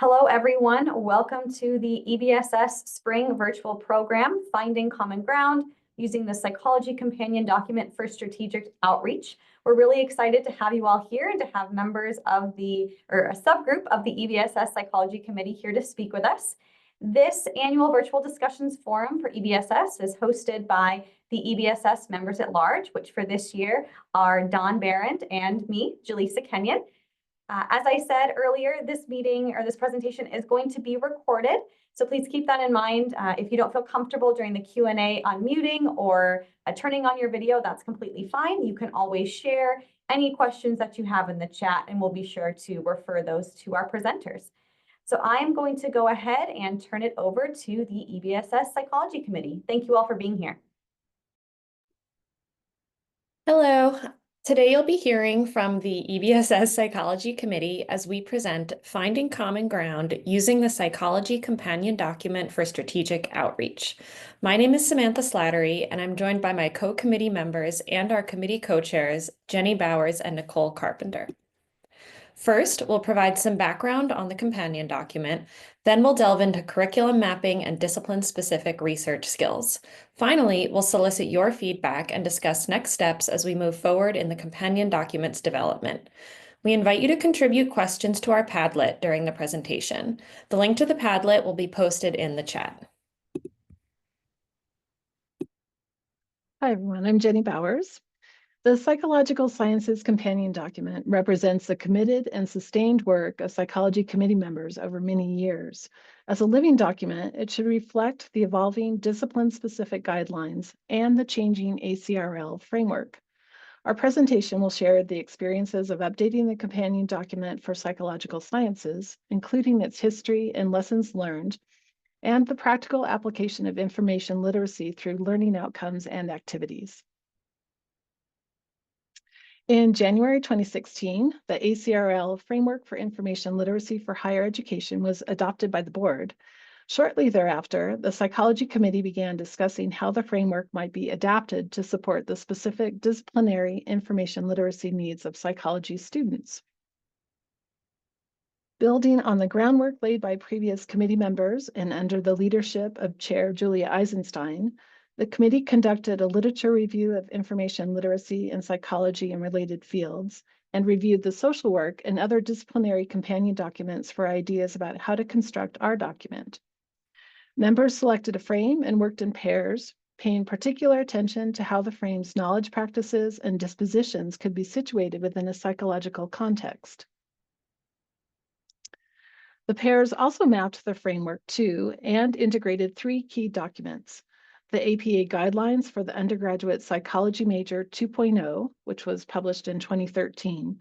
Hello, everyone. Welcome to the EBSS Spring Virtual Program, Finding Common Ground, using the Psychology Companion Document for Strategic Outreach. We're really excited to have you all here and to have members of a subgroup of the EBSS Psychology Committee here to speak with us. This annual virtual discussions forum for EBSS is hosted by the EBSS members at large, which for this year are Don Barrand and me, Jaleesa Kenyon. As I said earlier, this meeting or this presentation is going to be recorded. So please keep that in mind. If you don't feel comfortable during the Q&A unmuting or turning on your video, that's completely fine. You can always share any questions that you have in the chat, and we'll be sure to refer those to our presenters. So I am going to go ahead and turn it over to the EBSS Psychology Committee. Thank you all for being here. Hello. Today you'll be hearing from the EBSS Psychology Committee as we present Finding Common Ground using the Psychology Companion Document for Strategic Outreach. My name is Samantha Slattery, and I'm joined by my co-committee members and our committee co-chairs, Jenny Bowers and Nicole Carpenter. First, we'll provide some background on the companion document, then we'll delve into curriculum mapping and discipline-specific research skills. Finally, we'll solicit your feedback and discuss next steps as we move forward in the companion document's development. We invite you to contribute questions to our Padlet during the presentation. The link to the Padlet will be posted in the chat. Hi, everyone. I'm Jenny Bowers. The Psychological Sciences Companion Document represents the committed and sustained work of psychology committee members over many years. As a living document, it should reflect the evolving discipline-specific guidelines and the changing ACRL framework. Our presentation will share the experiences of updating the companion document for psychological sciences, including its history and lessons learned, and the practical application of information literacy through learning outcomes and activities. In January 2016, the ACRL Framework for Information Literacy for Higher Education was adopted by the board. Shortly thereafter, the Psychology Committee began discussing how the framework might be adapted to support the specific disciplinary information literacy needs of psychology students. Building on the groundwork laid by previous committee members and under the leadership of Chair Julia Eisenstein, the committee conducted a literature review of information literacy in psychology and related fields and reviewed the social work and other disciplinary companion documents for ideas about how to construct our document. Members selected a frame and worked in pairs, paying particular attention to how the frame's knowledge practices and dispositions could be situated within a psychological context. The pairs also mapped the framework to and integrated 3 key documents: the APA Guidelines for the Undergraduate Psychology Major 2.0, which was published in 2013,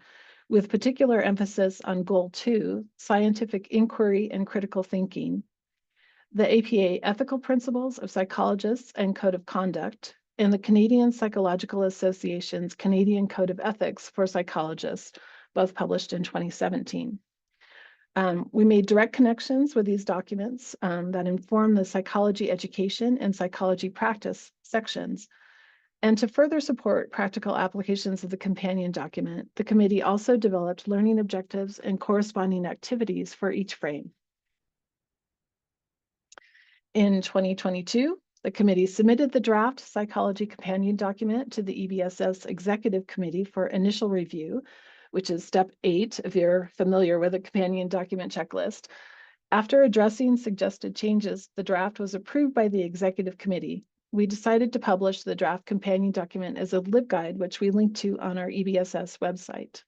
with particular emphasis on Goal 2, Scientific Inquiry and Critical Thinking, the APA Ethical Principles of Psychologists and Code of Conduct, and the Canadian Psychological Association's Canadian Code of Ethics for Psychologists, both published in 2017. We made direct connections with these documents that inform the psychology education and psychology practice sections. And to further support practical applications of the companion document, the committee also developed learning objectives and corresponding activities for each frame. In 2022, the committee submitted the draft psychology companion document to the EBSS Executive Committee for initial review, which is step 8 if you're familiar with a companion document checklist. After addressing suggested changes, the draft was approved by the executive committee. We decided to publish the draft companion document as a LibGuide, which we link to on our EBSS website.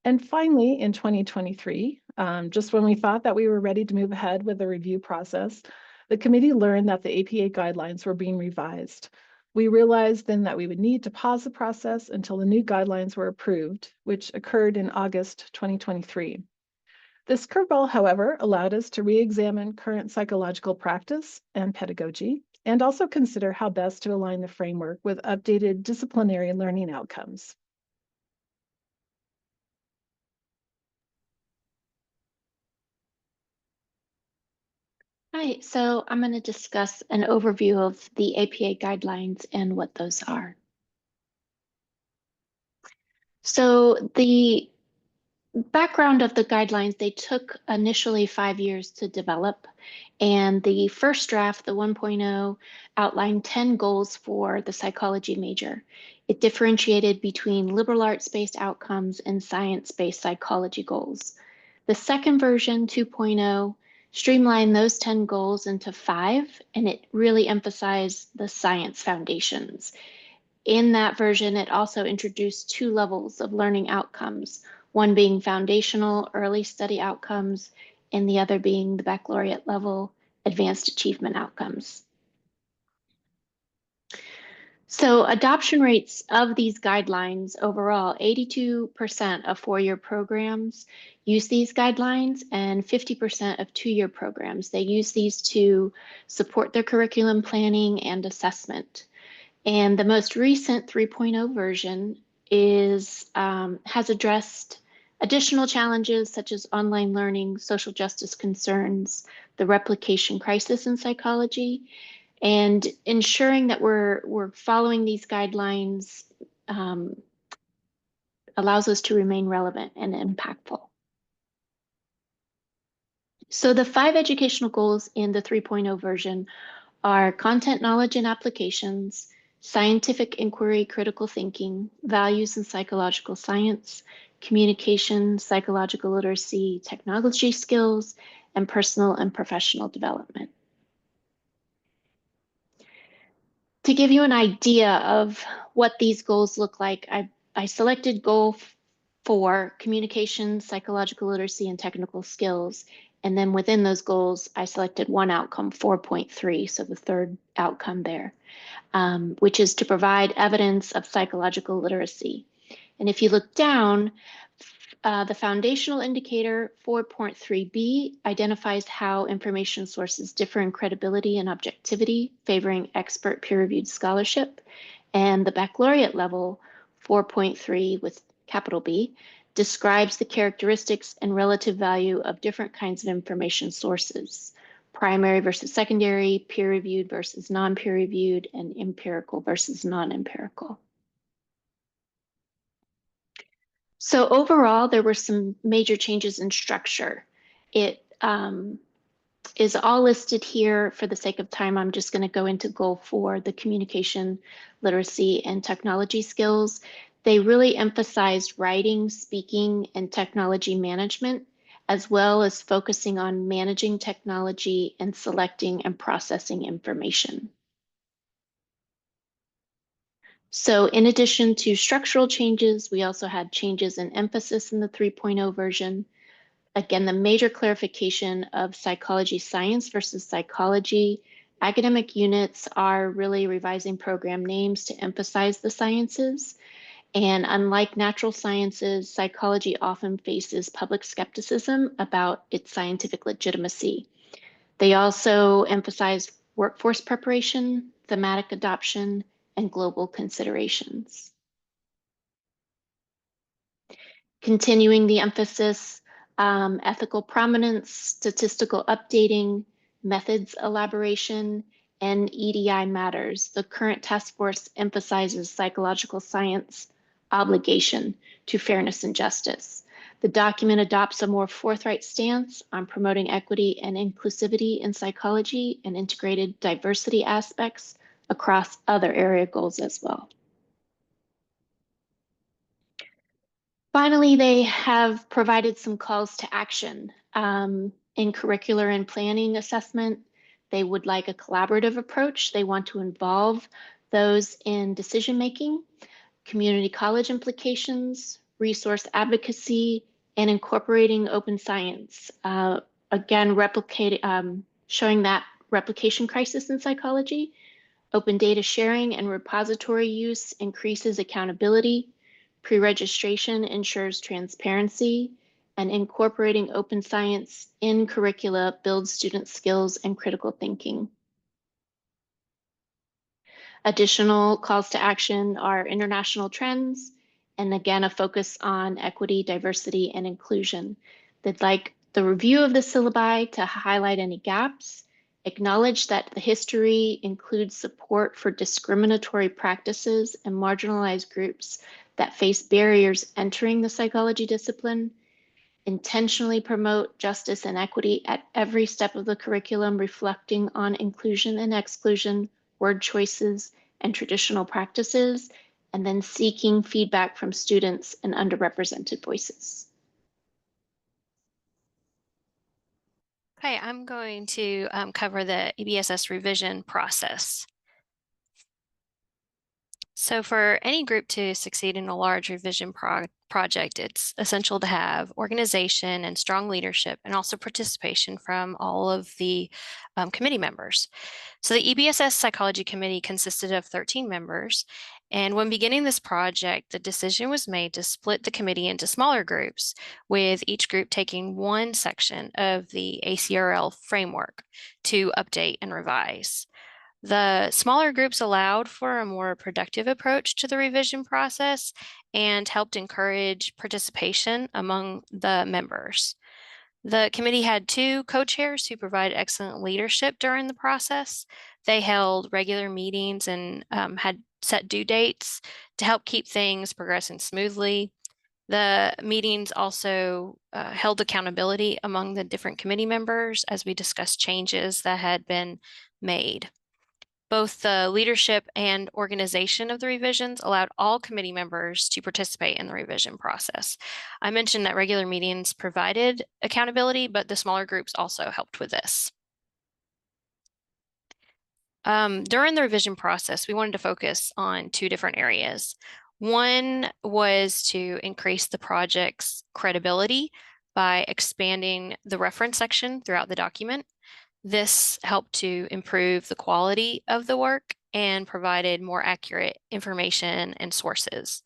And finally, in 2023, just when we thought that we were ready to move ahead with the review process, the committee learned that the APA guidelines were being revised. We realized then that we would need to pause the process until the new guidelines were approved, which occurred in August 2023. This curveball, however, allowed us to re-examine current psychological practice and pedagogy, and also consider how best to align the framework with updated disciplinary learning outcomes. Hi, so I'm going to discuss an overview of the APA guidelines and what those are. So the background of the guidelines, they took initially 5 years to develop. And the first draft, the 1.0, outlined 10 goals for the psychology major. It differentiated between liberal arts-based outcomes and science-based psychology goals. The second version, 2.0, streamlined those 10 goals into 5, and it really emphasized the science foundations. In that version, it also introduced 2 levels of learning outcomes, one being foundational early study outcomes, and the other being the baccalaureate level advanced achievement outcomes. So adoption rates of these guidelines overall, 82% of 4-year programs use these guidelines and 50% of 2-year programs. They use these to support their curriculum planning and assessment. And the most recent 3.0 version has addressed additional challenges such as online learning, social justice concerns, the replication crisis in psychology, and ensuring that we're following these guidelines allows us to remain relevant and impactful. So the 5 educational goals in the 3.0 version are content knowledge and applications, scientific inquiry, critical thinking, values and psychological science, communication, psychological literacy, technology skills, and personal and professional development. To give you an idea of what these goals look like, I selected goal 4, communication, psychological literacy, and technical skills. And then within those goals, I selected one outcome, 4.3, so the third outcome there, which is to provide evidence of psychological literacy. And if you look down, the foundational indicator 4.3b identifies how information sources differ in credibility and objectivity, favoring expert peer-reviewed scholarship. And the baccalaureate level 4.3 with capital B describes the characteristics and relative value of different kinds of information sources: primary versus secondary, peer-reviewed versus non-peer-reviewed, and empirical versus non-empirical. So overall, there were some major changes in structure. It is all listed here. For the sake of time, I'm just going to go into goal 4, the communication, literacy, and technology skills. They really emphasized writing, speaking, and technology management, as well as focusing on managing technology and selecting and processing information. So in addition to structural changes, we also had changes in emphasis in the 3.0 version. Again, the major clarification of psychology science versus psychology. Academic units are really revising program names to emphasize the sciences. And unlike natural sciences, psychology often faces public skepticism about its scientific legitimacy. They also emphasize workforce preparation, thematic adoption, and global considerations. Continuing the emphasis, ethical prominence, statistical updating, methods elaboration, and EDI matters. The current task force emphasizes psychological science obligation to fairness and justice. The document adopts a more forthright stance on promoting equity and inclusivity in psychology and integrated diversity aspects across other area goals as well. Finally, they have provided some calls to action. In curricular and planning assessment, they would like a collaborative approach. They want to involve those in decision-making, community college implications, resource advocacy, and incorporating open science. Again, showing that replication crisis in psychology. Open data sharing and repository use increases accountability. Pre-registration ensures transparency, and incorporating open science in curricula builds student skills and critical thinking. Additional calls to action are international trends, and again, a focus on equity, diversity, and inclusion. They'd like the review of the syllabi to highlight any gaps, acknowledge that the history includes support for discriminatory practices and marginalized groups that face barriers entering the psychology discipline, intentionally promote justice and equity at every step of the curriculum, reflecting on inclusion and exclusion, word choices, and traditional practices, and then seeking feedback from students and underrepresented voices. Okay, I'm going to cover the EBSS revision process. So for any group to succeed in a large revision project, it's essential to have organization and strong leadership, and also participation from all of the committee members. So the EBSS Psychology Committee consisted of 13 members. And when beginning this project, the decision was made to split the committee into smaller groups, with each group taking one section of the ACRL framework to update and revise. The smaller groups allowed for a more productive approach to the revision process and helped encourage participation among the members. The committee had 2 co-chairs who provided excellent leadership during the process. They held regular meetings and had set due dates to help keep things progressing smoothly. The meetings also held accountability among the different committee members as we discussed changes that had been made. Both the leadership and organization of the revisions allowed all committee members to participate in the revision process. I mentioned that regular meetings provided accountability, but the smaller groups also helped with this. During the revision process, we wanted to focus on 2 different areas. One was to increase the project's credibility by expanding the reference section throughout the document. This helped to improve the quality of the work and provided more accurate information and sources.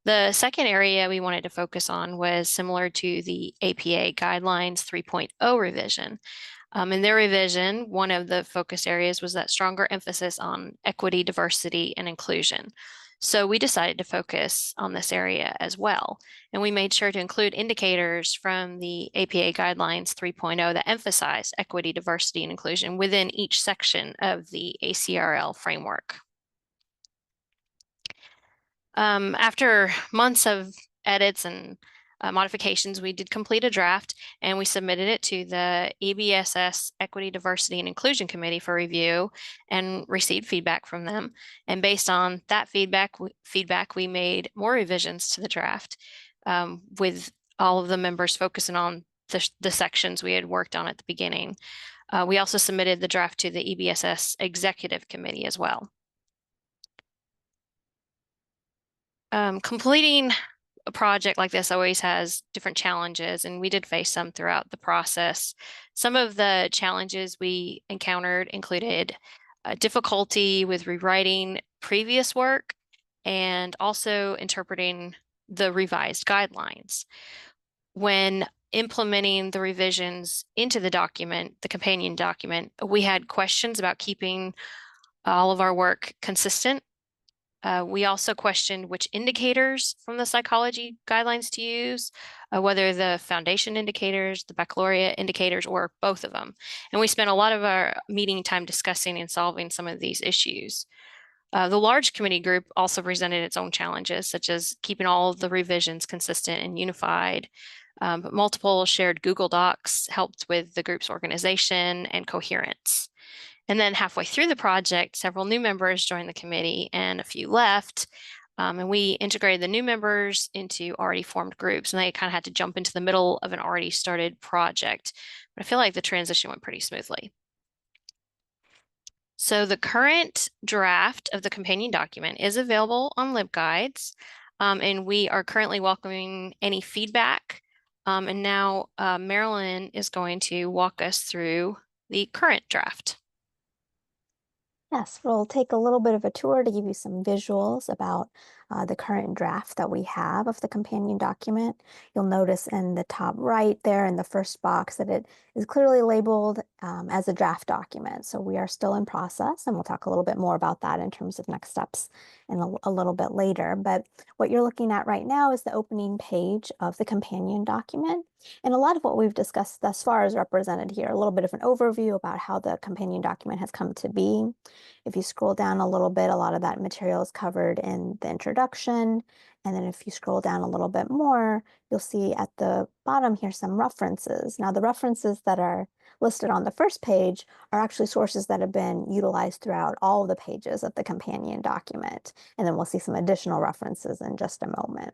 The second area we wanted to focus on was similar to the APA Guidelines 3.0 revision. In their revision, one of the focus areas was that stronger emphasis on equity, diversity, and inclusion. So we decided to focus on this area as well. And we made sure to include indicators from the APA Guidelines 3.0 that emphasize equity, diversity, and inclusion within each section of the ACRL framework. After months of edits and modifications, we did complete a draft and we submitted it to the EBSS Equity, Diversity, and Inclusion Committee for review and received feedback from them. And based on that feedback, we made more revisions to the draft with all of the members focusing on the sections we had worked on at the beginning. We also submitted the draft to the EBSS Executive Committee as well. Completing a project like this always has different challenges, and we did face some throughout the process. Some of the challenges we encountered included difficulty with rewriting previous work and also interpreting the revised guidelines. When implementing the revisions into the document, the companion document, we had questions about keeping all of our work consistent. We also questioned which indicators from the psychology guidelines to use, whether the foundation indicators, the baccalaureate indicators, or both of them. And we spent a lot of our meeting time discussing and solving some of these issues. The large committee group also presented its own challenges, such as keeping all of the revisions consistent and unified. But multiple shared Google Docs helped with the group's organization and coherence. And then halfway through the project, several new members joined the committee and a few left. And we integrated the new members into already formed groups, and they kind of had to jump into the middle of an already started project. But I feel like the transition went pretty smoothly. So the current draft of the companion document is available on LibGuides, and we are currently welcoming any feedback. And now Marilyn is going to walk us through the current draft. Yes, we'll take a little bit of a tour to give you some visuals about the current draft that we have of the companion document. You'll notice in the top right there in the first box that it is clearly labeled as a draft document. So we are still in process, and we'll talk a little bit more about that in terms of next steps in a little bit later. But what you're looking at right now is the opening page of the companion document. And a lot of what we've discussed thus far is represented here, a little bit of an overview about how the companion document has come to be. If you scroll down a little bit, a lot of that material is covered in the introduction introduction. And then if you scroll down a little bit more, you'll see at the bottom here some references. Now, the references that are listed on the first page are actually sources that have been utilized throughout all of the pages of the companion document. And then we'll see some additional references in just a moment.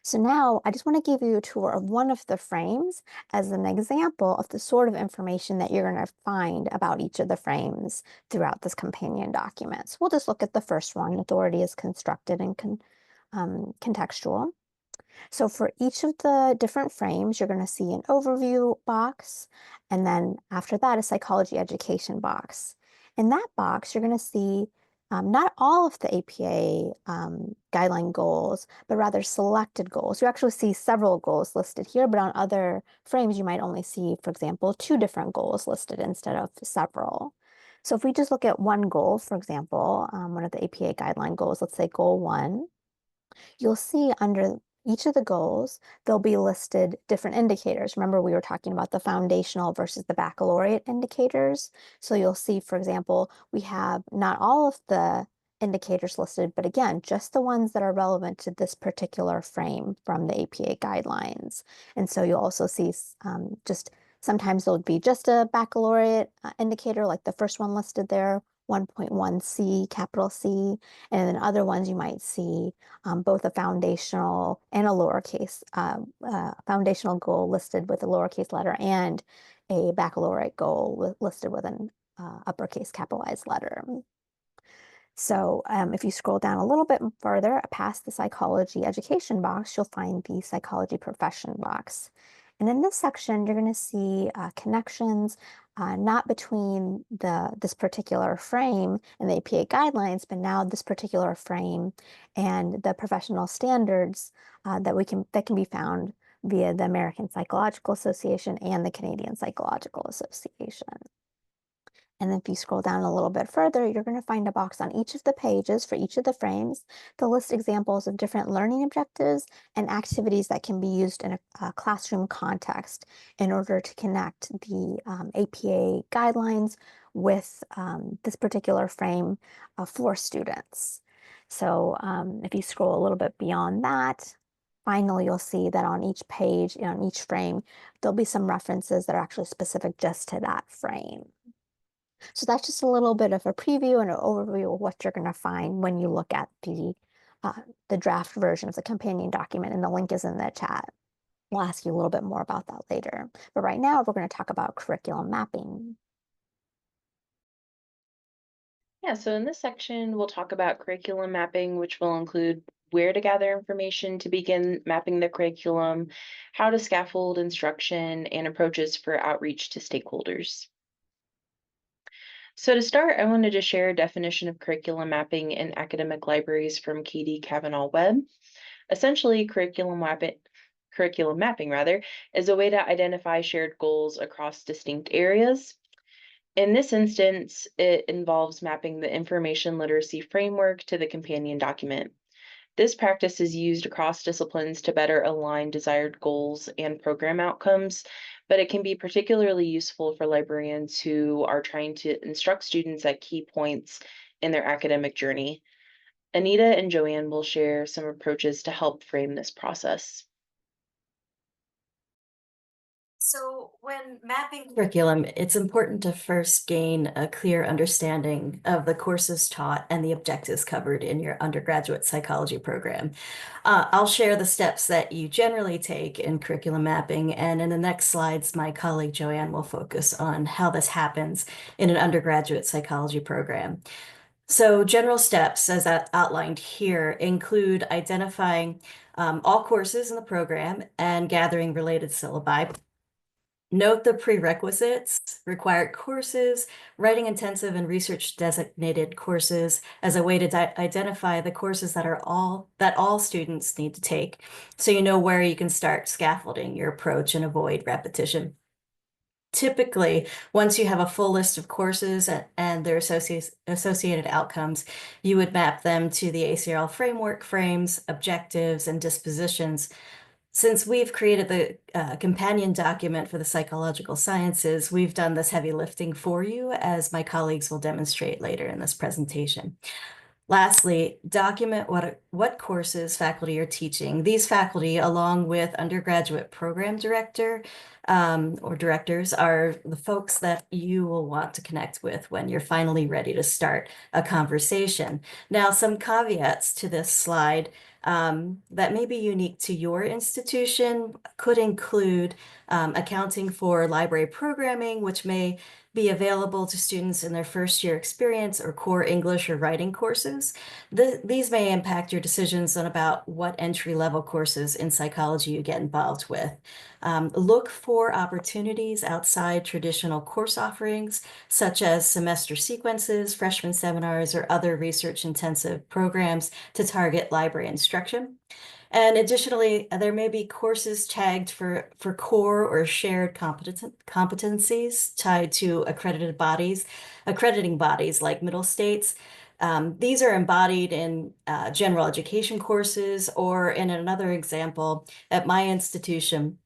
So now I just want to give you a tour of one of the frames as an example of the sort of information that you're going to find about each of the frames throughout this companion document. So we'll just look at the first one. Authority is constructed and contextual. So for each of the different frames, you're going to see an overview box, and then after that, a psychology education box. In that box, you're going to see not all of the APA guideline goals, but rather selected goals. You actually see several goals listed here, but on other frames, you might only see, for example, 2 different goals listed instead of several. So if we just look at one goal, for example, one of the APA guideline goals, let's say goal 1, you'll see under each of the goals, there'll be listed different indicators. Remember, we were talking about the foundational versus the baccalaureate indicators. So you'll see, for example, we have not all of the indicators listed, but again, just the ones that are relevant to this particular frame from the APA guidelines. And so you'll also see just sometimes there'll be just a baccalaureate indicator, like the first one listed there, 1.1C, capital C, and then other ones you might see both a foundational and a lowercase, foundational goal listed with a lowercase letter and a baccalaureate goal listed with an uppercase capitalized letter. So if you scroll down a little bit further past the psychology education box, you'll find the psychology profession box. And in this section, you're going to see connections not between this particular frame and the APA guidelines, but now this particular frame and the professional standards that can be found via the American Psychological Association and the Canadian Psychological Association. And then if you scroll down a little bit further, you're going to find a box on each of the pages for each of the frames to list examples of different learning objectives and activities that can be used in a classroom context in order to connect the APA guidelines with this particular frame for students. So if you scroll a little bit beyond that, finally, you'll see that on each page, on each frame, there'll be some references that are actually specific just to that frame. So that's just a little bit of a preview and an overview of what you're going to find when you look at the draft version of the companion document, and the link is in the chat. We'll ask you a little bit more about that later. But right now, we're going to talk about curriculum mapping. Yeah, so in this section, we'll talk about curriculum mapping, which will include where to gather information to begin mapping the curriculum, how to scaffold instruction, and approaches for outreach to stakeholders. So to start, I wanted to share a definition of curriculum mapping in academic libraries from Katie Kavanaugh Webb. Essentially, curriculum mapping is a way to identify shared goals across distinct areas. In this instance, it involves mapping the information literacy framework to the companion document. This practice is used across disciplines to better align desired goals and program outcomes, but it can be particularly useful for librarians who are trying to instruct students at key points in their academic journey. Anita and Joanne will share some approaches to help frame this process. So when mapping curriculum, it's important to first gain a clear understanding of the courses taught and the objectives covered in your undergraduate psychology program. I'll share the steps that you generally take in curriculum mapping, and in the next slides, my colleague Joanne will focus on how this happens in an undergraduate psychology program. So general steps, as outlined here, include identifying all courses in the program and gathering related syllabi. Note the prerequisites, required courses, writing intensive and research designated courses as a way to identify the courses that all students need to take, so you know where you can start scaffolding your approach and avoid repetition. Typically, once you have a full list of courses and their associated outcomes, you would map them to the ACRL framework frames, objectives, and dispositions. Since we've created the companion document for the psychological sciences, we've done this heavy lifting for you, as my colleagues will demonstrate later in this presentation. Lastly, document what courses faculty are teaching. These faculty, along with undergraduate program director or directors, are the folks that you will want to connect with when you're finally ready to start a conversation. Now, some caveats to this slide that may be unique to your institution could include accounting for library programming, which may be available to students in their first year experience or core English or writing courses. These may impact your decisions on about what entry-level courses in psychology you get involved with. Look for opportunities outside traditional course offerings, such as semester sequences, freshman seminars, or other research-intensive programs to target library instruction. And additionally, there may be courses tagged for core or shared competencies tied to accrediting bodies like Middle States. These are embodied in general education courses, or in another example, at my institution,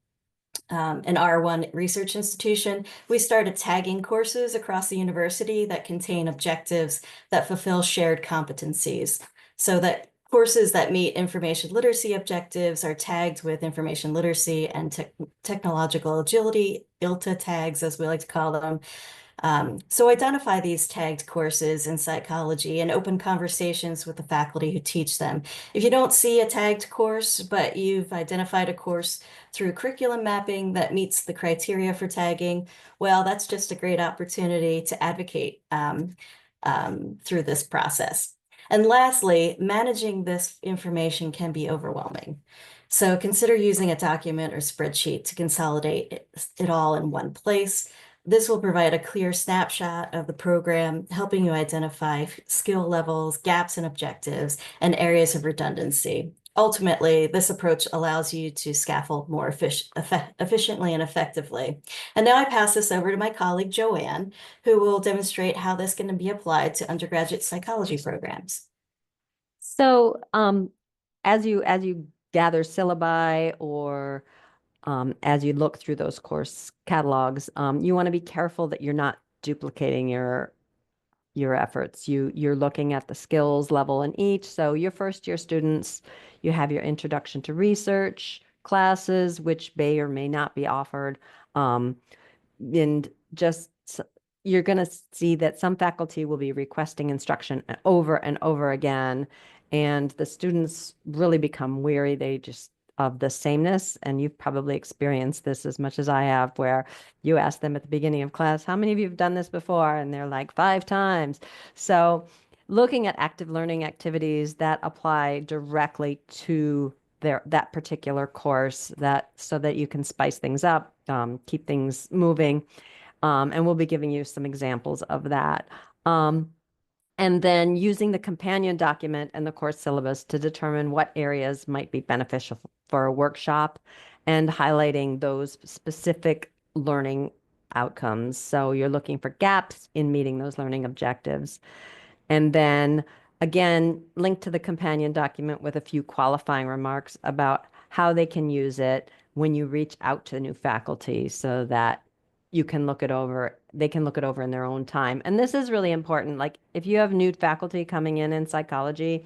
an R1 research institution, we started tagging courses across the university that contain objectives that fulfill shared competencies, so that courses that meet information literacy objectives are tagged with information literacy and technological agility, ILTA tags, as we like to call them. So identify these tagged courses in psychology and open conversations with the faculty who teach them. If you don't see a tagged course, but you've identified a course through curriculum mapping that meets the criteria for tagging, well, that's just a great opportunity to advocate through this process. And lastly, managing this information can be overwhelming. So consider using a document or spreadsheet to consolidate it all in one place. This will provide a clear snapshot of the program, helping you identify skill levels, gaps in objectives, and areas of redundancy. Ultimately, this approach allows you to scaffold more efficiently and effectively. And now I pass this over to my colleague, Joanne, who will demonstrate how this can be applied to undergraduate psychology programs. So as you gather syllabi or as you look through those course catalogs, you want to be careful that you're not duplicating your efforts. You're looking at the skills level in each. So your first year students, you have your introduction to research classes, which may or may not be offered. And just you're going to see that some faculty will be requesting instruction over and over again, and the students really become weary. They just of the sameness, and you've probably experienced this as much as I have, where you ask them at the beginning of class, how many of you have done this before? And they're like 5 times. So looking at active learning activities that apply directly to that particular course, so that you can spice things up, keep things moving. And we'll be giving you some examples of that. And then using the companion document and the course syllabus to determine what areas might be beneficial for a workshop, and highlighting those specific learning outcomes. So you're looking for gaps in meeting those learning objectives. And then again, link to the companion document with a few qualifying remarks about how they can use it when you reach out to new faculty, so that you can look it over, they can look it over in their own time. And this is really important. Like if you have new faculty coming in psychology,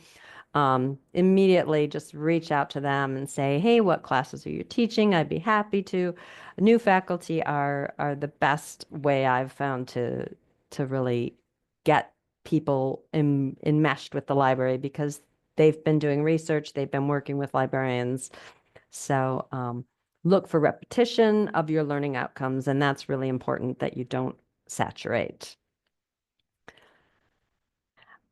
immediately just reach out to them and say, hey, what classes are you teaching? I'd be happy to. New faculty are the best way I've found to really get people enmeshed with the library, because they've been doing research, they've been working with librarians. So look for repetition of your learning outcomes, and that's really important that you don't saturate.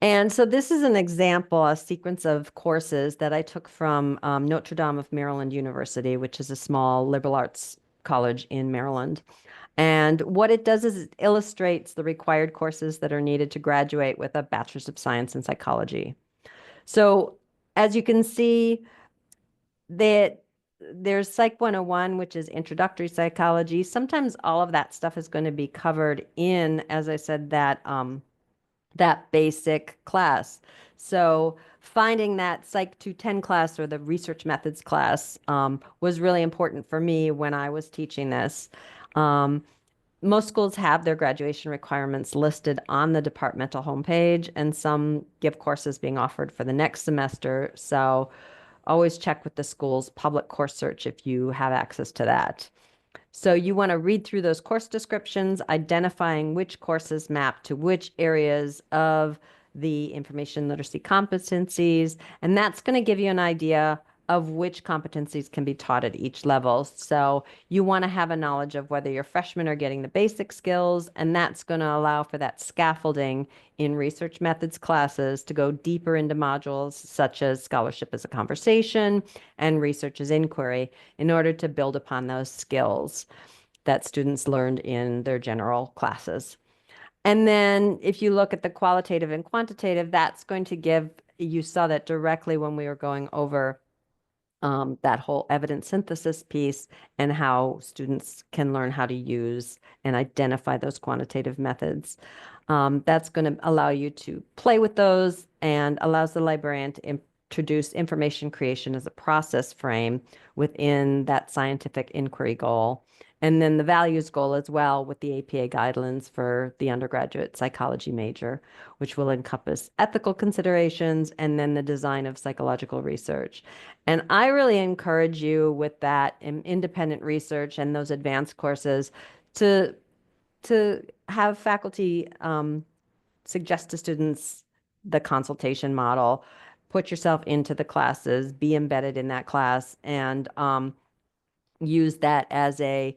And so this is an example, a sequence of courses that I took from Notre Dame of Maryland University, which is a small liberal arts college in Maryland. And what it does is it illustrates the required courses that are needed to graduate with a Bachelor's of Science in Psychology. So as you can see, that there's Psych 101, which is introductory psychology. Sometimes all of that stuff is going to be covered in, as I said, that basic class. So finding that Psych 210 class or the research methods class was really important for me when I was teaching this. Most schools have their graduation requirements listed on the departmental homepage, and some give courses being offered for the next semester. So always check with the school's public course search if you have access to that. So you want to read through those course descriptions, identifying which courses map to which areas of the information literacy competencies, and that's going to give you an idea of which competencies can be taught at each level. So you want to have a knowledge of whether your freshmen are getting the basic skills, and that's going to allow for that scaffolding in research methods classes to go deeper into modules such as scholarship as a conversation and research as inquiry in order to build upon those skills that students learned in their general classes. And then if you look at the qualitative and quantitative, that's going to give, you saw that directly when we were going over that whole evidence synthesis piece and how students can learn how to use and identify those quantitative methods. That's going to allow you to play with those and allows the librarian to introduce information creation as a process frame within that scientific inquiry goal. And then the values goal as well with the APA guidelines for the undergraduate psychology major, which will encompass ethical considerations and then the design of psychological research. And I really encourage you with that independent research and those advanced courses to have faculty suggest to students the consultation model, put yourself into the classes, be embedded in that class, and use that as a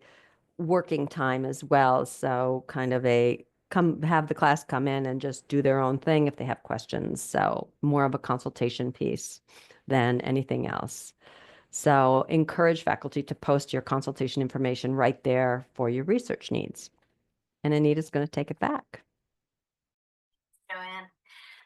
working time as well. So kind of have the class come in and just do their own thing if they have questions. So more of a consultation piece than anything else. So encourage faculty to post your consultation information right there for your research needs. And Anita's going to take it back. Joanne.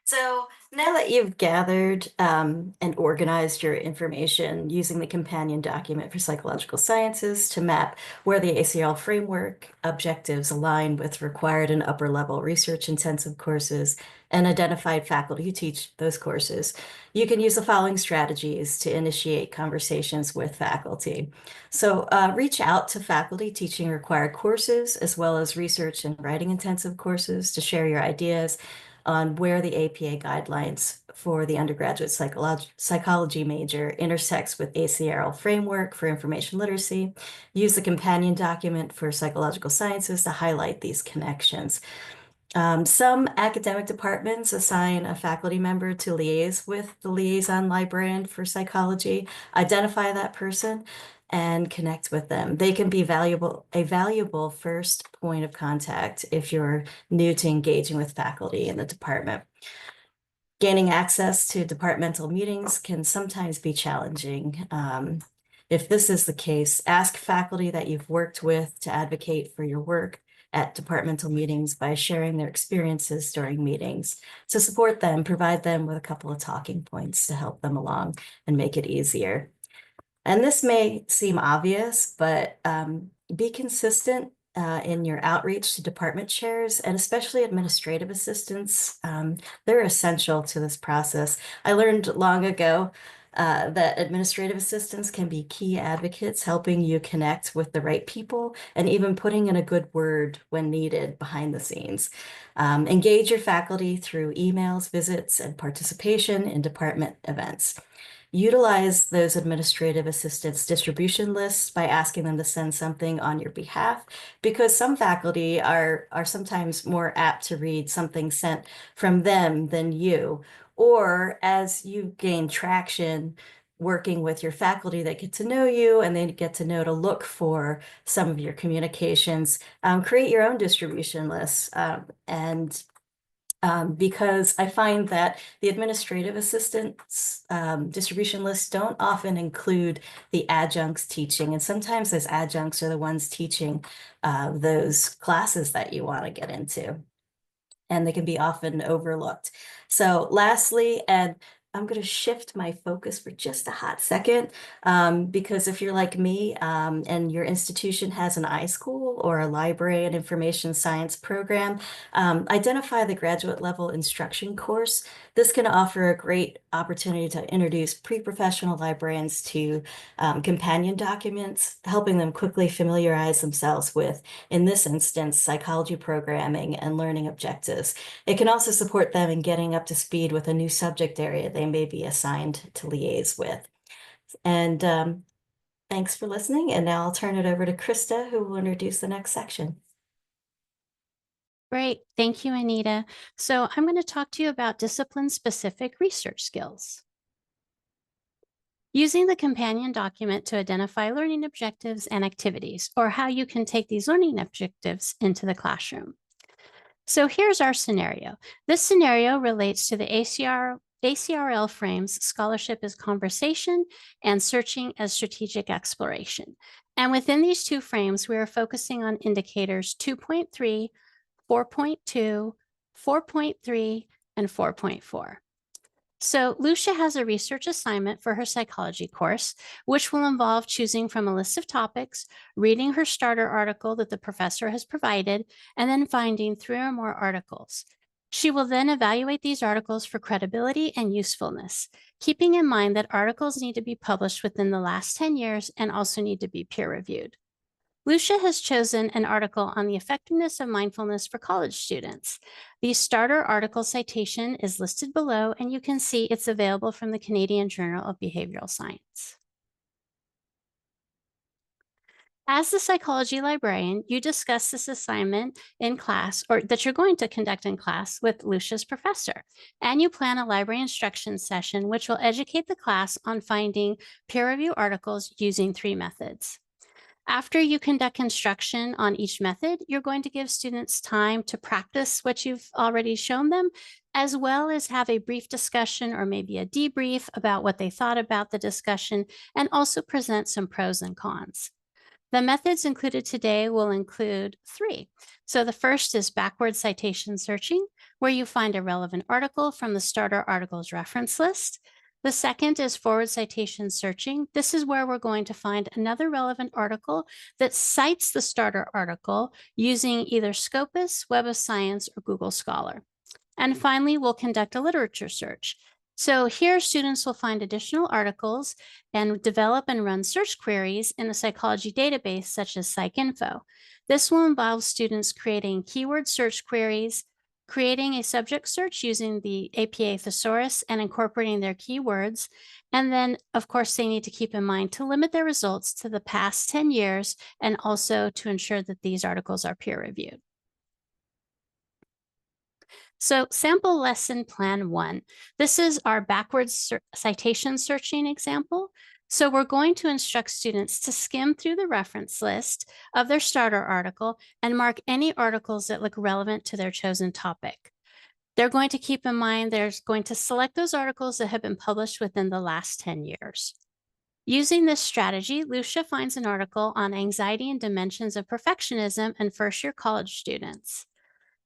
So now that you've gathered and organized your information using the companion document for psychological sciences to map where the ACRL framework objectives align with required and upper level research intensive courses and identified faculty who teach those courses, you can use the following strategies to initiate conversations with faculty. So reach out to faculty teaching required courses as well as research and writing intensive courses to share your ideas on where the APA guidelines for the undergraduate psychology major intersects with ACRL framework for information literacy. Use the companion document for psychological sciences to highlight these connections. Some academic departments assign a faculty member to liaise with the liaison librarian for psychology, identify that person, and connect with them. They can be a valuable first point of contact if you're new to engaging with faculty in the department. Gaining access to departmental meetings can sometimes be challenging. If this is the case, ask faculty that you've worked with to advocate for your work at departmental meetings by sharing their experiences during meetings. To support them, provide them with a couple of talking points to help them along and make it easier. And this may seem obvious, but be consistent in your outreach to department chairs and especially administrative assistants. They're essential to this process. I learned long ago that administrative assistants can be key advocates, helping you connect with the right people and even putting in a good word when needed behind the scenes. Engage your faculty through emails, visits, and participation in department events. Utilize those administrative assistants distribution lists by asking them to send something on your behalf, because some faculty are sometimes more apt to read something sent from them than you. Or as you gain traction working with your faculty that get to know you and they get to know to look for some of your communications, create your own distribution lists because I find that the administrative assistants distribution lists don't often include the adjuncts teaching. And sometimes those adjuncts are the ones teaching those classes that you want to get into. And they can be often overlooked. So lastly, and I'm going to shift my focus for just a hot second, because if you're like me and your institution has an iSchool or a library and information science program, identify the graduate level instruction course. This can offer a great opportunity to introduce pre-professional librarians to companion documents, helping them quickly familiarize themselves with, in this instance, psychology programming and learning objectives. It can also support them in getting up to speed with a new subject area they may be assigned to liaise with. And thanks for listening. And now I'll turn it over to Krista, who will introduce the next section. Great. Thank you, Anita. So I'm going to talk to you about discipline-specific research skills. Using the companion document to identify learning objectives and activities, or how you can take these learning objectives into the classroom. So here's our scenario. This scenario relates to the ACRL frames scholarship as conversation and searching as strategic exploration. And within these two frames, we are focusing on indicators 2.3, 4.2, 4.3, and 4.4. So Lucia has a research assignment for her psychology course, which will involve choosing from a list of topics, reading her starter article that the professor has provided, and then finding 3 or more articles. She will then evaluate these articles for credibility and usefulness, keeping in mind that articles need to be published within the last 10 years and also need to be peer-reviewed. Lucia has chosen an article on the effectiveness of mindfulness for college students. The starter article citation is listed below, and you can see it's available from the Canadian Journal of Behavioral Science. As the psychology librarian, you discuss this assignment in class, or that you're going to conduct in class with Lucia's professor, and you plan a library instruction session which will educate the class on finding peer review articles using 3 methods. After you conduct instruction on each method, you're going to give students time to practice what you've already shown them, as well as have a brief discussion or maybe a debrief about what they thought about the discussion, and also present some pros and cons. The methods included today will include 3. So the first is backward citation searching, where you find a relevant article from the starter articles reference list. The second is forward citation searching. This is where we're going to find another relevant article that cites the starter article using either Scopus, Web of Science, or Google Scholar. And finally, we'll conduct a literature search. So here, students will find additional articles and develop and run search queries in a psychology database such as PsycInfo. This will involve students creating keyword search queries, creating a subject search using the APA thesaurus and incorporating their keywords. And then, of course, they need to keep in mind to limit their results to the past 10 years and also to ensure that these articles are peer-reviewed. So sample lesson plan 1. This is our backwards citation searching example. So we're going to instruct students to skim through the reference list of their starter article and mark any articles that look relevant to their chosen topic. They're going to keep in mind they're going to select those articles that have been published within the last 10 years. Using this strategy, Lucia finds an article on anxiety and dimensions of perfectionism in first-year college students.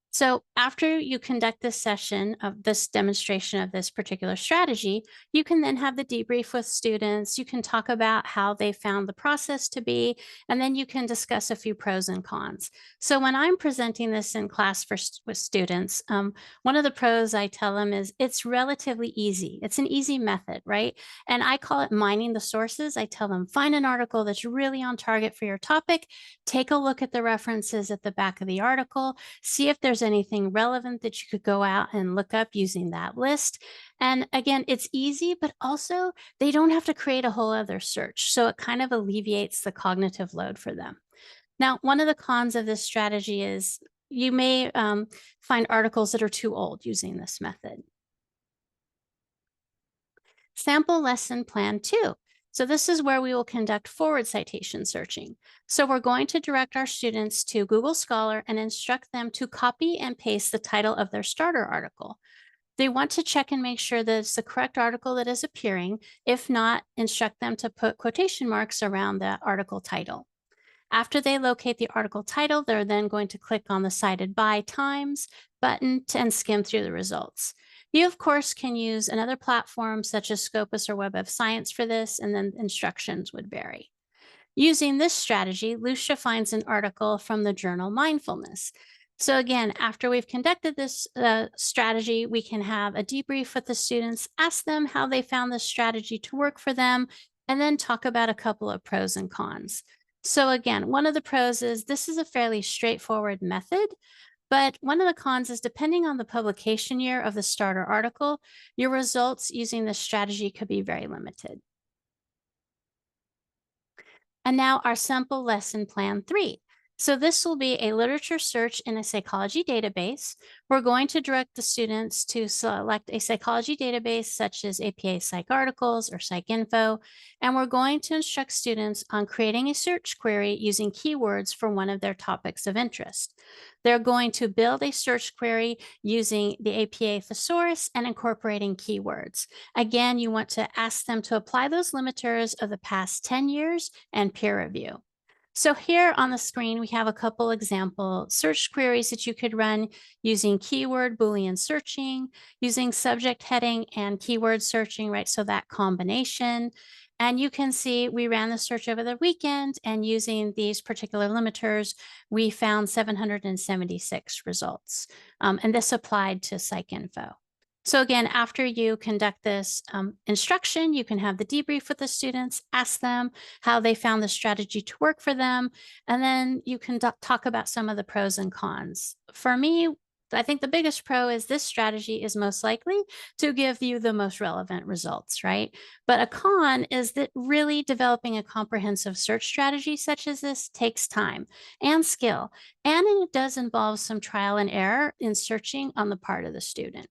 So after you conduct this session of this demonstration of this particular strategy, you can then have the debrief with students. You can talk about how they found the process to be, and then you can discuss a few pros and cons. So when I'm presenting this in class with students, one of the pros I tell them is it's relatively easy. It's an easy method, right? And I call it mining the sources. I tell them, find an article that's really on target for your topic, take a look at the references at the back of the article, see if there's anything relevant that you could go out and look up using that list. And again, it's easy, but also they don't have to create a whole other search. So it kind of alleviates the cognitive load for them. Now, one of the cons of this strategy is you may find articles that are too old using this method. Sample lesson plan 2. So this is where we will conduct forward citation searching. So we're going to direct our students to Google Scholar and instruct them to copy and paste the title of their starter article. They want to check and make sure that it's the correct article that is appearing. If not, instruct them to put quotation marks around the article title. After they locate the article title, they're then going to click on the Cited By Times button and skim through the results. You, of course, can use another platform such as Scopus or Web of Science for this, and then instructions would vary. Using this strategy, Lucia finds an article from the journal Mindfulness. So again, after we've conducted this strategy, we can have a debrief with the students, ask them how they found this strategy to work for them, and then talk about a couple of pros and cons. So again, one of the pros is this is a fairly straightforward method, but one of the cons is depending on the publication year of the starter article, your results using this strategy could be very limited. And now our sample lesson plan 3. So this will be a literature search in a psychology database. We're going to direct the students to select a psychology database such as APA PsycArticles or PsycInfo, and we're going to instruct students on creating a search query using keywords for one of their topics of interest. They're going to build a search query using the APA thesaurus and incorporating keywords. Again, you want to ask them to apply those limiters of the past 10 years and peer review. So here on the screen, we have a couple example search queries that you could run using keyword Boolean searching, using subject heading and keyword searching, right? So that combination. And you can see we ran the search over the weekend, and using these particular limiters, we found 776 results. And this applied to PsycInfo. So again, after you conduct this instruction, you can have the debrief with the students, ask them how they found the strategy to work for them, and then you can talk about some of the pros and cons. For me, I think the biggest pro is this strategy is most likely to give you the most relevant results, right? But a con is that really developing a comprehensive search strategy such as this takes time and skill, and it does involve some trial and error in searching on the part of the student.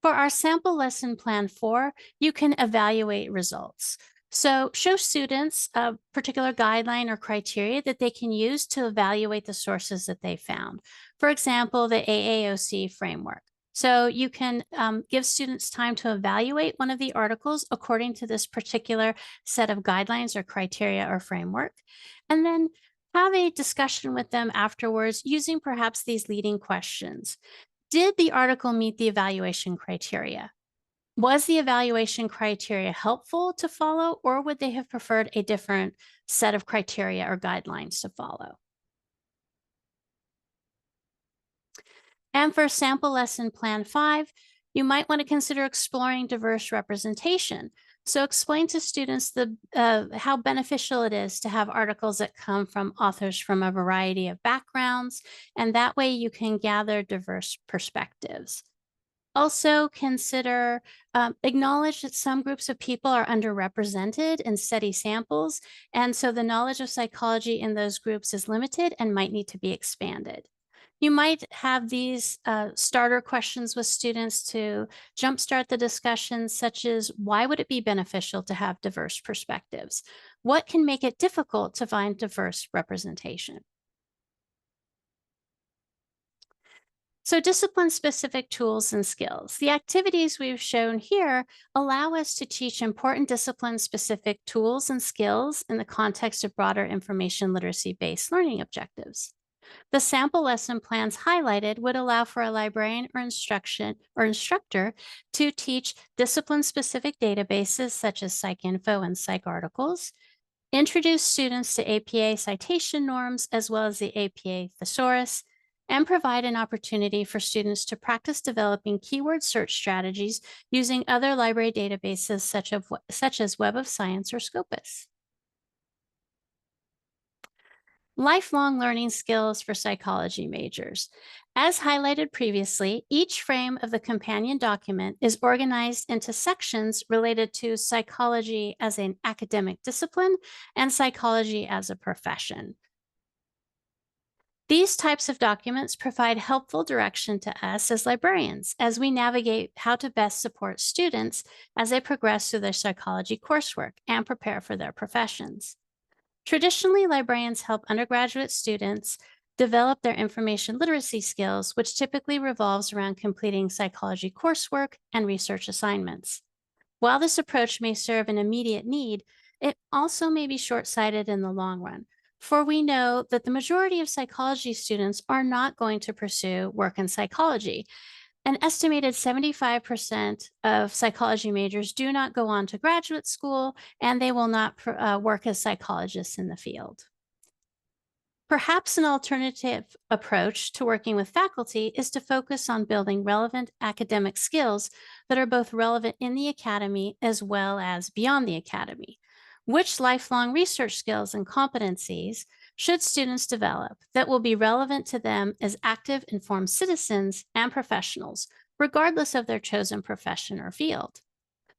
For our sample lesson plan 4, you can evaluate results. So show students a particular guideline or criteria that they can use to evaluate the sources that they found. For example, the AAOC framework. So you can give students time to evaluate one of the articles according to this particular set of guidelines or criteria or framework. And then have a discussion with them afterwards using perhaps these leading questions. Did the article meet the evaluation criteria? Was the evaluation criteria helpful to follow, or would they have preferred a different set of criteria or guidelines to follow? And for sample lesson plan 5, you might want to consider exploring diverse representation. So explain to students how beneficial it is to have articles that come from authors from a variety of backgrounds, and that way you can gather diverse perspectives. Also consider, acknowledge that some groups of people are underrepresented in study samples, and so the knowledge of psychology in those groups is limited and might need to be expanded. You might have these starter questions with students to jumpstart the discussion, such as why would it be beneficial to have diverse perspectives? What can make it difficult to find diverse representation? So discipline-specific tools and skills. The activities we've shown here allow us to teach important discipline-specific tools and skills in the context of broader information literacy-based learning objectives. The sample lesson plans highlighted would allow for a librarian or instructor to teach discipline-specific databases such as PsycInfo and PsycArticles, introduce students to APA citation norms as well as the APA thesaurus, and provide an opportunity for students to practice developing keyword search strategies using other library databases such as Web of Science or Scopus. Lifelong learning skills for psychology majors. As highlighted previously, each frame of the companion document is organized into sections related to psychology as an academic discipline and psychology as a profession. These types of documents provide helpful direction to us as librarians as we navigate how to best support students as they progress through their psychology coursework and prepare for their professions. Traditionally, librarians help undergraduate students develop their information literacy skills, which typically revolves around completing psychology coursework and research assignments. While this approach may serve an immediate need, it also may be short-sighted in the long run. for we know that the majority of psychology students are not going to pursue work in psychology. An estimated 75% of psychology majors do not go on to graduate school, and they will not work as psychologists in the field. Perhaps an alternative approach to working with faculty is to focus on building relevant academic skills that are both relevant in the academy as well as beyond the academy. Which lifelong research skills and competencies should students develop that will be relevant to them as active, informed citizens and professionals, regardless of their chosen profession or field?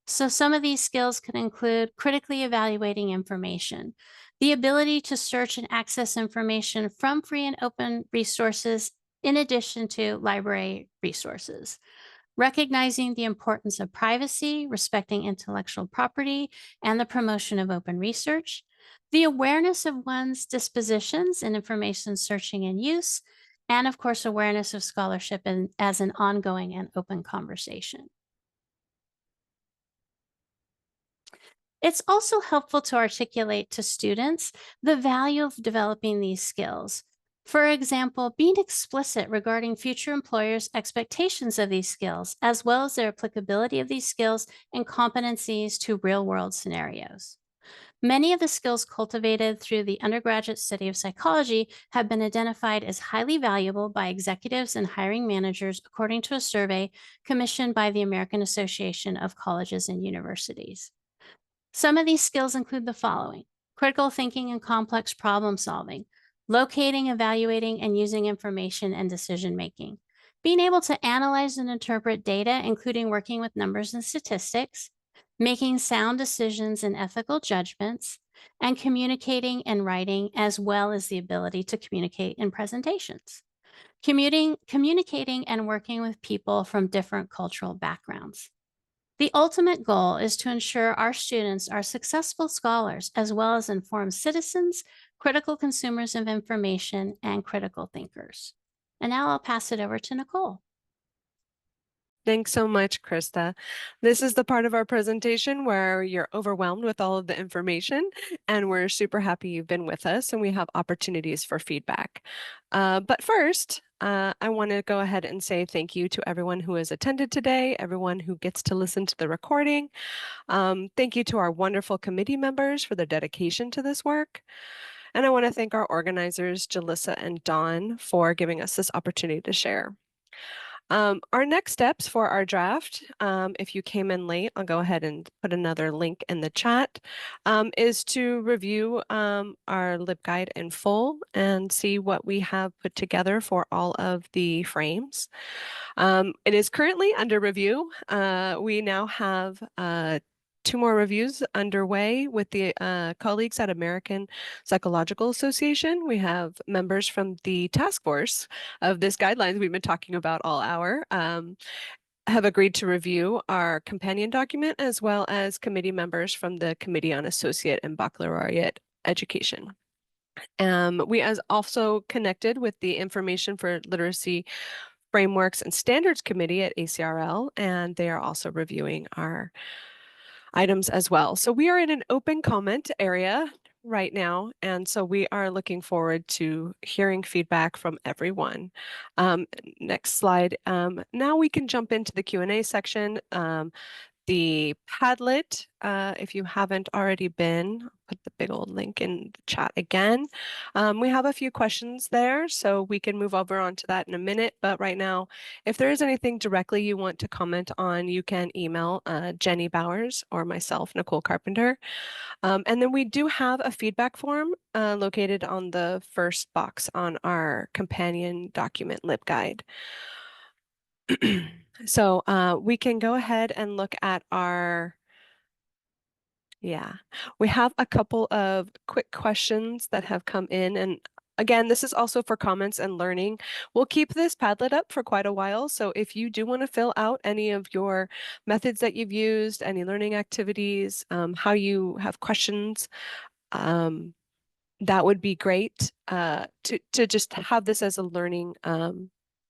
So some of these skills can include critically evaluating information, the ability to search and access information from free and open resources in addition to library resources, recognizing the importance of privacy, respecting intellectual property, and the promotion of open research, the awareness of one's dispositions in information searching and use, and of course, awareness of scholarship as an ongoing and open conversation. It's also helpful to articulate to students the value of developing these skills. For example, being explicit regarding future employers' expectations of these skills, as well as their applicability of these skills and competencies to real-world scenarios. Many of the skills cultivated through the undergraduate study of psychology have been identified as highly valuable by executives and hiring managers, according to a survey commissioned by the American Association of Colleges and Universities. Some of these skills include the following: critical thinking and complex problem solving, locating, evaluating, and using information and decision-making, being able to analyze and interpret data, including working with numbers and statistics, making sound decisions and ethical judgments, and communicating and writing, as well as the ability to communicate in presentations. Communicating and working with people from different cultural backgrounds. The ultimate goal is to ensure our students are successful scholars, as well as informed citizens, critical consumers of information, and critical thinkers. And now I'll pass it over to Nicole. Thanks so much, Krista. This is the part of our presentation where you're overwhelmed with all of the information, and we're super happy you've been with us and we have opportunities for feedback. But first, I want to go ahead and say thank you to everyone who has attended today, everyone who gets to listen to the recording. Thank you to our wonderful committee members for their dedication to this work. And I want to thank our organizers, Jalissa and Dawn, for giving us this opportunity to share. Our next steps for our draft, if you came in late, I'll go ahead and put another link in the chat, is to review our LibGuide in full and see what we have put together for all of the frames. It is currently under review. We now have 2 more reviews underway with the colleagues at American Psychological Association. We have members from the task force of this guidelines we've been talking about all hour, have agreed to review our companion document, as well as committee members from the Committee on Associate and Baccalaureate Education. We as also connected with the Information for Literacy Frameworks and Standards Committee at ACRL, and they are also reviewing our items as well. So we are in an open comment area right now, and so we are looking forward to hearing feedback from everyone. Next slide. Now we can jump into the Q&A section. The Padlet, if you haven't already been, I'll put the big old link in the chat again. We have a few questions there, so we can move over onto that in a minute. But right now, if there is anything directly you want to comment on, you can email Jenny Bowers or myself, Nicole Carpenter. And then we do have a feedback form located on the first box on our companion document LibGuide. So we can go ahead and look at our, we have a couple of quick questions that have come in. And again, this is also for comments and learning. We'll keep this Padlet up for quite a while. So if you do want to fill out any of your methods that you've used, any learning activities, how you have questions, that would be great to just have this as a learning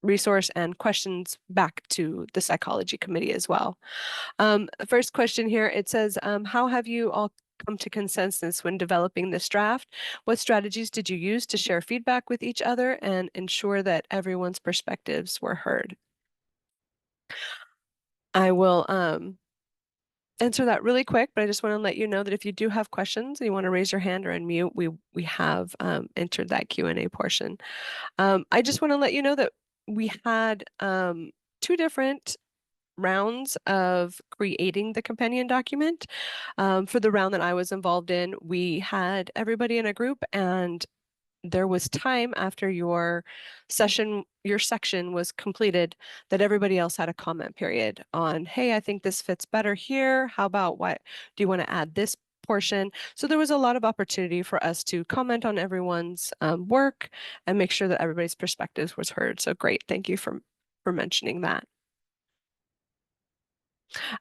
resource and questions back to the psychology committee as well. First question here, it says, how have you all come to consensus when developing this draft? What strategies did you use to share feedback with each other and ensure that everyone's perspectives were heard? I will answer that really quick, but I just want to let you know that if you do have questions and you want to raise your hand or unmute, we have entered that Q&A portion. I just want to let you know that we had 2 different rounds of creating the companion document. For the round that I was involved in, we had everybody in a group, and there was time after your section was completed that everybody else had a comment period on, hey, I think this fits better here. How about what do you want to add this portion? So there was a lot of opportunity for us to comment on everyone's work and make sure that everybody's perspectives was heard. So great. Thank you for mentioning that.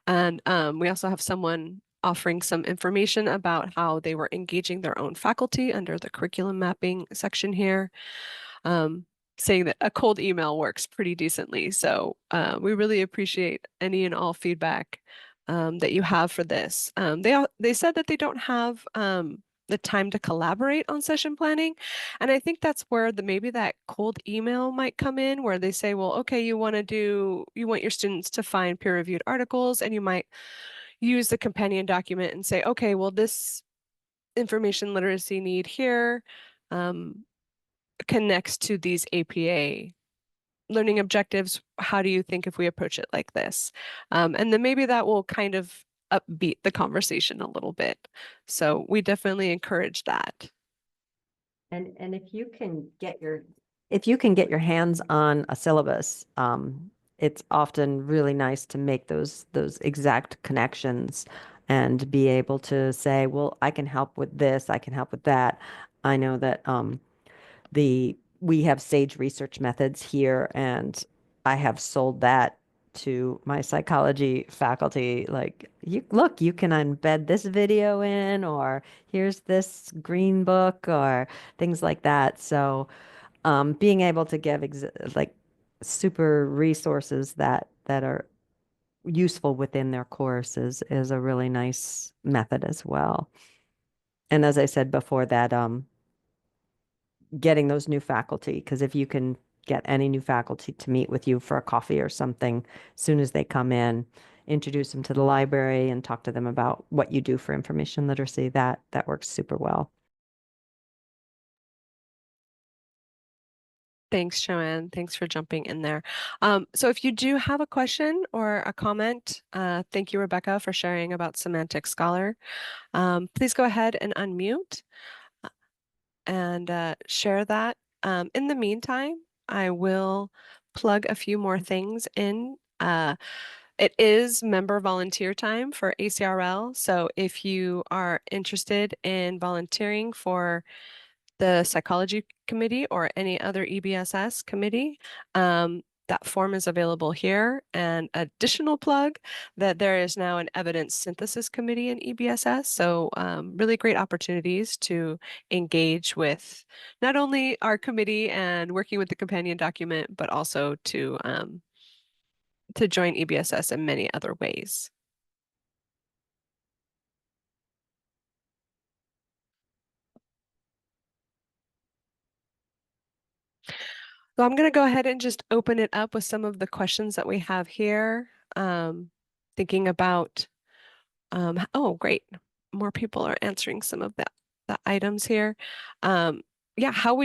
And we also have someone offering some information about how they were engaging their own faculty under the curriculum mapping section here, saying that a cold email works pretty decently. So we really appreciate any and all feedback that you have for this. They said that they don't have the time to collaborate on session planning. And I think that's where maybe that cold email might come in, where they say, well, okay, you want your students to find peer-reviewed articles, and you might use the companion document and say, okay, well, this information literacy need here connects to these APA learning objectives. How do you think if we approach it like this? And then maybe that will kind of upbeat the conversation a little bit. So we definitely encourage that. And if you can get your hands on a syllabus, it's often really nice to make those exact connections and be able to say, well, I can help with this, I can help with that. I know that we have SAGE research methods here, and I have sold that to my psychology faculty. Like, you can embed this video in, or here's this green book, or things like that. So being able to give like super resources that are useful within their course is a really nice method as well. And as I said before, that getting those new faculty, because if you can get any new faculty to meet with you for a coffee or something as soon as they come in, introduce them to the library and talk to them about what you do for information literacy, that works super well. Thanks, Joanne. Thanks for jumping in there. So if you do have a question or a comment, thank you, Rebecca, for sharing about Semantic Scholar. Please go ahead and unmute and share that. In the meantime, I will plug a few more things in. It is member volunteer time for ACRL. So if you are interested in volunteering for the Psychology Committee or any other EBSS committee, that form is available here. And additional plug that there is now an evidence synthesis committee in EBSS. So really great opportunities to engage with not only our committee and working with the companion document, but also to join EBSS in many other ways. So I'm going to go ahead and just open it up with some of the questions that we have here. Thinking about, oh, great. More people are answering some of the items here. Yeah, how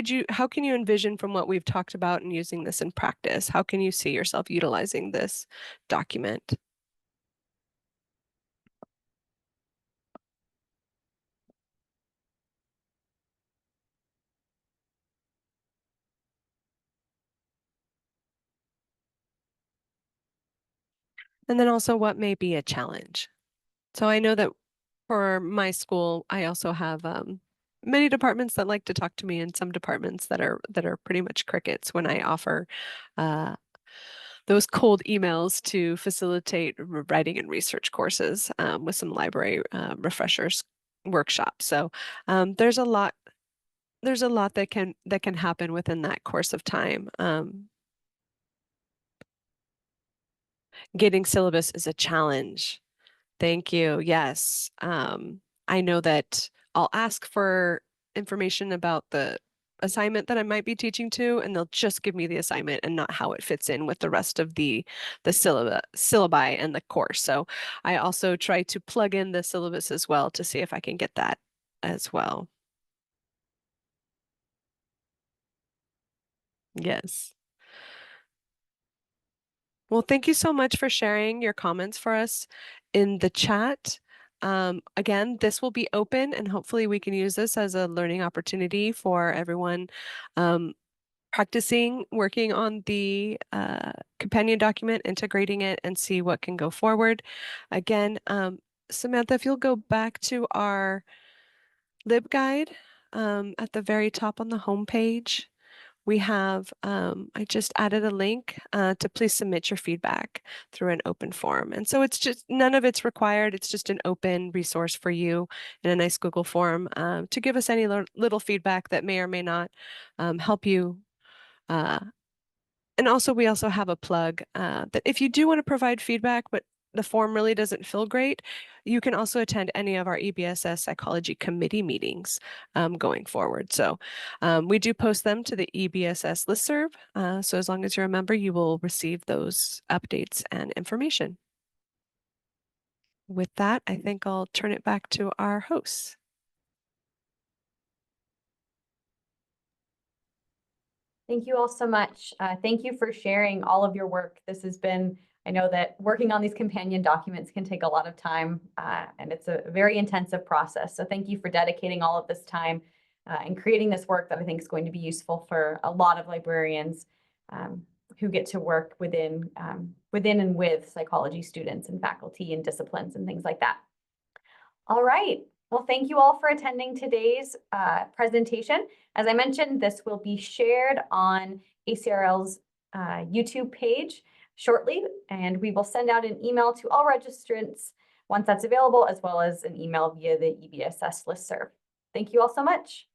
can you envision from what we've talked about and using this in practice? How can you see yourself utilizing this document? And then also, what may be a challenge? So I know that for my school, I also have many departments that like to talk to me, and some departments that are pretty much crickets when I offer those cold emails to facilitate writing and research courses with some library refreshers workshops. So there's a lot that can happen within that course of time. Getting syllabus is a challenge. Thank you. Yes. I know that I'll ask for information about the assignment that I might be teaching to, and they'll just give me the assignment and not how it fits in with the rest of the syllabi and the course. So I also try to plug in the syllabus as well to see if I can get that as well. Yes. Well, thank you so much for sharing your comments for us in the chat. Again, this will be open, and hopefully we can use this as a learning opportunity for everyone practicing, working on the companion document, integrating it, and see what can go forward. Again, Samantha, if you'll go back to our LibGuide at the very top on the home page, we have, I just added a link to please submit your feedback through an open form. And so it's just, none of it's required. It's just an open resource for you in a nice Google form to give us any little feedback that may or may not help you. And also, we also have a plug that if you do want to provide feedback, but the form really doesn't feel great, you can also attend any of our EBSS Psychology Committee meetings going forward. So we do post them to the EBSS listserv. So as long as you're a member, you will receive those updates and information. With that, I think I'll turn it back to our hosts. Thank you all so much. Thank you for sharing all of your work. This has been, I know that working on these companion documents can take a lot of time, and it's a very intensive process. So thank you for dedicating all of this time and creating this work that I think is going to be useful for a lot of librarians who get to work within and with psychology students and faculty and disciplines and things like that. All right. Well, thank you all for attending today's presentation. As I mentioned, this will be shared on ACRL's YouTube page shortly, and we will send out an email to all registrants once that's available, as well as an email via the EBSS listserv. Thank you all so much.